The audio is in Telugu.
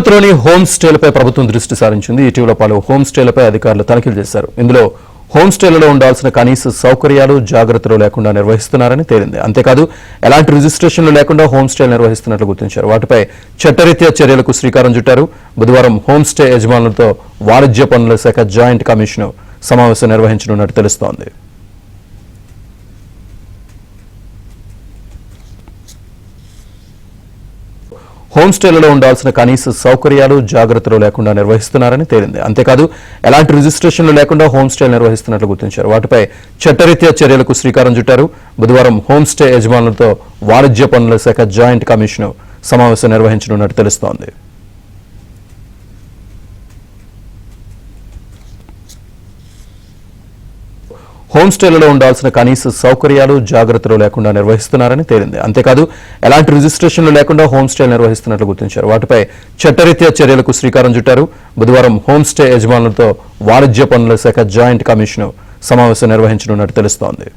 తిరుపతిలోని హోమ్ స్టేలపై ప్రభుత్వం దృష్టి సారించింది. ఇటీవల పలు హోమ్ స్టేలపై అధికారులు తనిఖీలు చేశారు. ఇందులో హోమ్ స్టేలలో ఉండాల్సిన కనీస సౌకర్యాలు జాగ్రత్తలు లేకుండా నిర్వహిస్తున్నారని తేలింది. అంతేకాదు ఎలాంటి రిజిస్ట్రేషన్లు లేకుండా హోమ్ స్టేలు నిర్వహిస్తున్నట్లు గుర్తించారు. వాటిపై చట్టరీత్యా చర్యలకు శ్రీకారం చుట్టారు. బుధవారం హోమ్ స్టే యజమానులతో వాణిజ్య పన్నుల శాఖ జాయింట్ కమిషనర్ సమావేశం నిర్వహించనున్నట్టు తెలుస్తోంది. హోమ్ స్టేలలో ఉండాల్సిన కనీస సౌకర్యాలు జాగ్రత్తలు లేకుండా నిర్వహిస్తున్నారని తేలింది. అంతేకాదు ఎలాంటి రిజిస్ట్రేషన్లు లేకుండా హోమ్ స్టేలు నిర్వహిస్తున్నట్లు గుర్తించారు. వాటిపై చట్టరీత్యా చర్యలకు శ్రీకారం చుట్టారు. బుధవారం హోమ్ స్టే యజమానులతో వాణిజ్య పన్నుల శాఖ జాయింట్ కమిషనర్ సమావేశం నిర్వహించనున్నట్టు తెలుస్తోంది. హోమ్ స్టేలలో ఉండాల్సిన కనీస సౌకర్యాలు జాగ్రత్తలు లేకుండా నిర్వహిస్తున్నారని తేలింది. అంతేకాదు ఎలాంటి రిజిస్ట్రేషన్లు లేకుండా హోమ్ స్టేలు నిర్వహిస్తున్నట్లు గుర్తించారు. వాటిపై చట్టరీత్యా చర్యలకు శ్రీకారం చుట్టారు. బుధవారం హోమ్ స్టే యజమానులతో వాణిజ్య పన్నుల శాఖ జాయింట్ కమిషనర్ సమావేశం నిర్వహించనున్నట్టు తెలుస్తోంది.